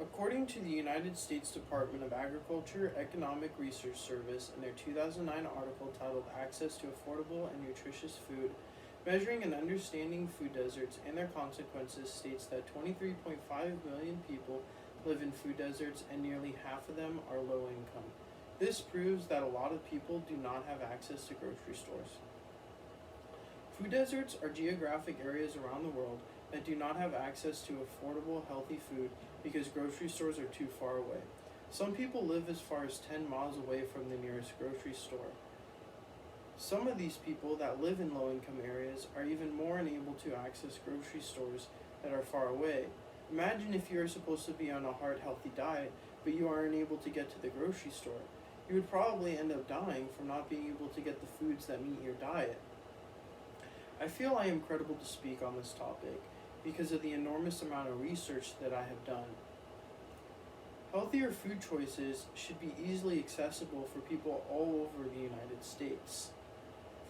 According to the United States Department of Agriculture Economic Research Service in their 2009 article titled Access to Affordable and Nutritious Food, Measuring and Understanding Food Deserts and Their Consequences, states that 23.5 million people live in food deserts and nearly half of them are low income. This proves that a lot of people do not have access to grocery stores. Food deserts are geographic areas around the world that do not have access to affordable, healthy food because grocery stores are too far away. Some people live as far as 10 miles away from the nearest grocery store. Some of these people that live in low-income areas are even more unable to access grocery stores that are far away. Imagine if you are supposed to be on a hard, healthy diet, but you are unable to get to the grocery store. You would probably end up dying from not being able to get the foods that meet your diet. I feel I am credible to speak on this topic because of the enormous amount of research that I have done. Healthier food choices should be easily accessible for people all over the United States.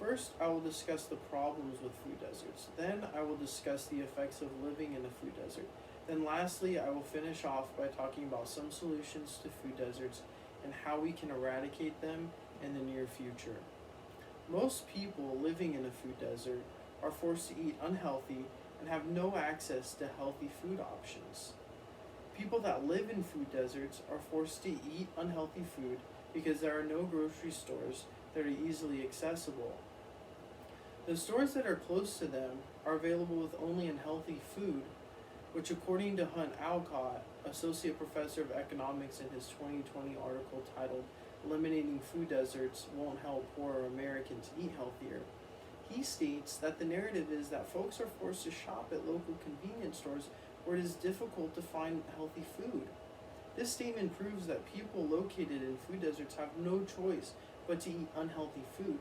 First, I will discuss the problems with food deserts. Then, I will discuss the effects of living in a food desert. Then lastly, I will finish off by talking about some solutions to food deserts and how we can eradicate them in the near future. Most people living in a food desert are forced to eat unhealthy and have no access to healthy food options. People that live in food deserts are forced to eat unhealthy food because there are no grocery stores that are easily accessible. The stores that are close to them are available with only unhealthy food, which according to Hunt Alcott, Associate Professor of Economics in his 2020 article titled Eliminating Food Deserts Won't Help Poorer Americans Eat Healthier, he states that the narrative is that folks are forced to shop at local convenience stores where it is difficult to find healthy food. This statement proves that people located in food deserts have no choice but to eat unhealthy food.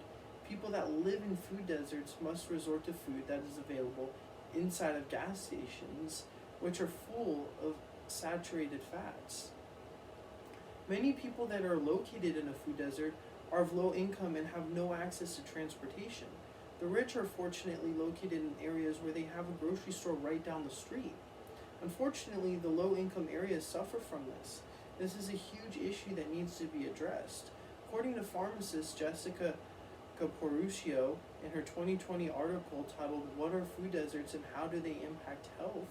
People that live in food deserts must resort to food that is available inside of gas stations, which are full of saturated fats. Many people that are located in a food desert are of low income and have no access to transportation. The rich are fortunately located in areas where they have a grocery store right down the street. Unfortunately, the low-income areas suffer from this. This is a huge issue that needs to be addressed. According to pharmacist Jessica Pursuasive in her 2020 article titled What are Food Deserts and How Do They Impact Health?,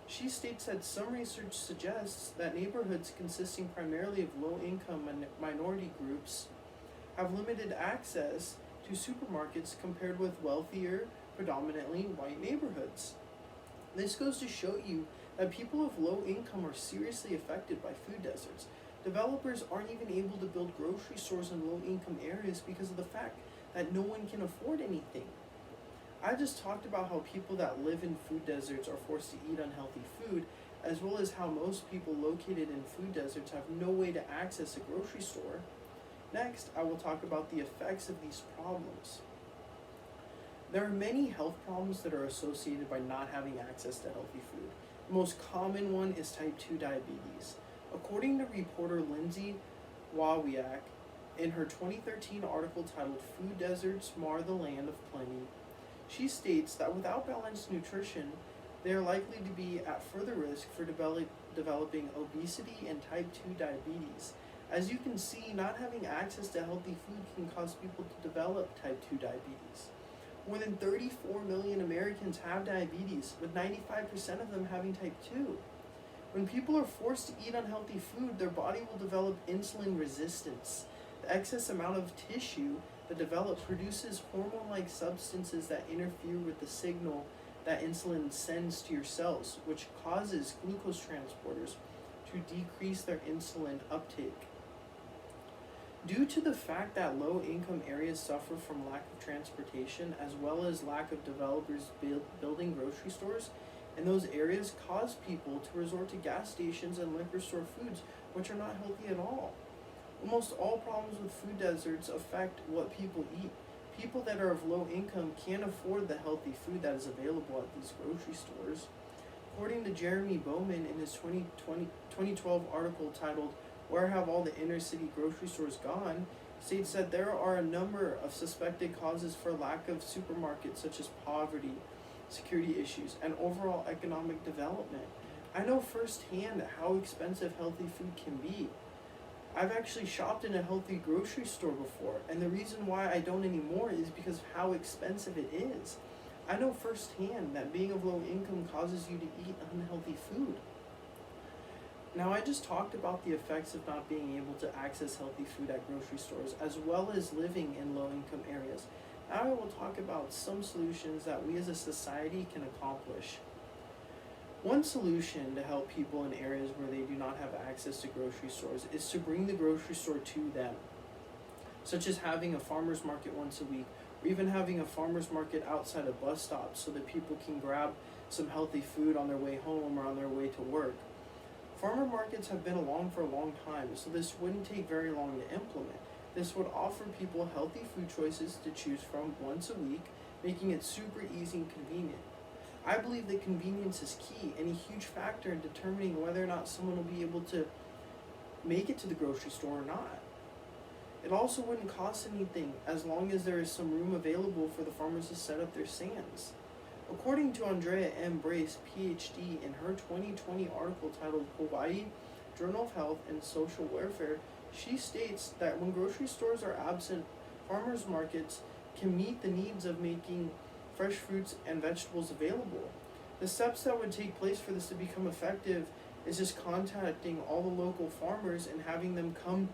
she states that some research suggests that neighborhoods consisting primarily of low-income minority groups have limited access to supermarkets compared with wealthier, predominantly white neighborhoods. This goes to show you that people of low income are seriously affected by food deserts. Developers aren't even able to build grocery stores in low income areas because of the fact that no one can afford anything. I just talked about how people that live in food deserts are forced to eat unhealthy food, as well as how most people located in food deserts have no way to access a grocery store. Next, I will talk about the effects of these problems. There are many health problems that are associated by not having access to healthy food. The most common one is type 2 diabetes. According to reporter Lindsay Wawiak, in her 2013 article titled Food Deserts Mar the Land of Plenty, she states that without balanced nutrition, they are likely to be at further risk for developing obesity and type 2 diabetes. As you can see, not having access to healthy food can cause people to develop type 2 diabetes. More than 34 million Americans have diabetes, with 95% of them having type 2. When people are forced to eat unhealthy food, their body will develop insulin resistance. The excess amount of tissue that develops produces hormone-like substances that interfere with the signal that insulin sends to your cells, which causes glucose transporters to decrease their insulin uptake. Due to the fact that low-income areas suffer from lack of transportation as well as lack of developers building grocery stores, and those areas cause people to resort to gas stations and liquor store foods, which are not healthy at all. Almost all problems with food deserts affect what people eat. People that are of low income can't afford the healthy food that is available at these grocery stores. According to Jeremy Bowman in his 2012 article titled Where Have All the Inner City Grocery Stores Gone?, states that there are a number of suspected causes for lack of supermarkets such as poverty, security issues, and overall economic development. I know firsthand how expensive healthy food can be. I've actually shopped in a healthy grocery store before, and the reason why I don't anymore is because of how expensive it is. I know firsthand that being of low income causes you to eat unhealthy food. Now, I just talked about the effects of not being able to access healthy food at grocery stores, as well as living in low income areas. Now, I will talk about some solutions that we as a society can accomplish. One solution to help people in areas where they do not have access to grocery stores is to bring the grocery store to them, such as having a farmer's market once a week, or even having a farmer's market outside of bus stops so that people can grab some healthy food on their way home or on their way to work. Farmer markets have been along for a long time, so this wouldn't take very long to implement. This would offer people healthy food choices to choose from once a week, making it super easy and convenient. I believe that convenience is key and a huge factor in determining whether or not someone will be able to make it to the grocery store or not. It also wouldn't cost anything as long as there is some room available for the farmers to set up their stands. According to Andrea M. Brace, PhD, in her 2020 article titled Hawaii Journal of Health and Social Welfare, she states that when grocery stores are absent, farmers markets can meet the needs of making fresh fruits and vegetables available. The steps that would take place for this to become effective is just contacting all the local farmers and having them come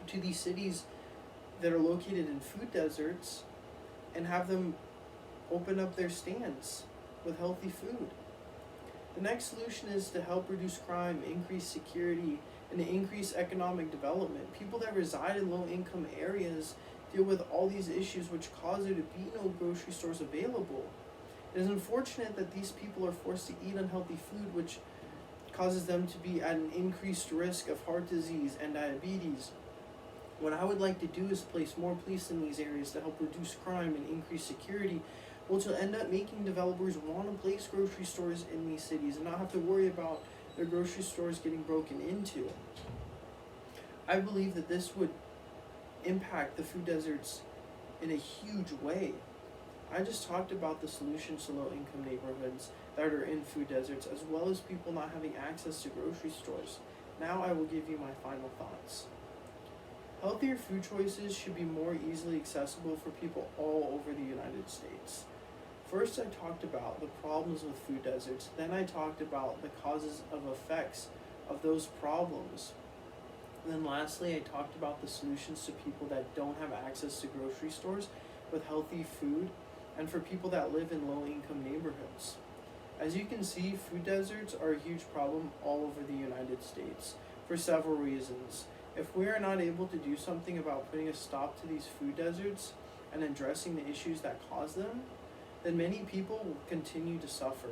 to these cities that are located in food deserts and have them open up their stands with healthy food. The next solution is to help reduce crime, increase security, and to increase economic development. People that reside in low-income areas deal with all these issues which cause there to be no grocery stores available. It is unfortunate that these people are forced to eat unhealthy food, which causes them to be at an increased risk of heart disease and diabetes. What I would like to do is place more police in these areas to help reduce crime and increase security, which will end up making developers want to place grocery stores in these cities and not have to worry about their grocery stores getting broken into. I believe that this would impact the food deserts in a huge way. I just talked about the solutions to low-income neighborhoods that are in food deserts, as well as people not having access to grocery stores. Now I will give you my final thoughts. Healthier food choices should be more easily accessible for people all over the United States. First, I talked about the problems with food deserts. Then I talked about the causes of effects of those problems. And then lastly, I talked about the solutions to people that don't have access to grocery stores with healthy food, and for people that live in low-income neighborhoods. As you can see, food deserts are a huge problem all over the United States for several reasons. If we are not able to do something about putting a stop to these food deserts and addressing the issues that cause them, then many people will continue to suffer.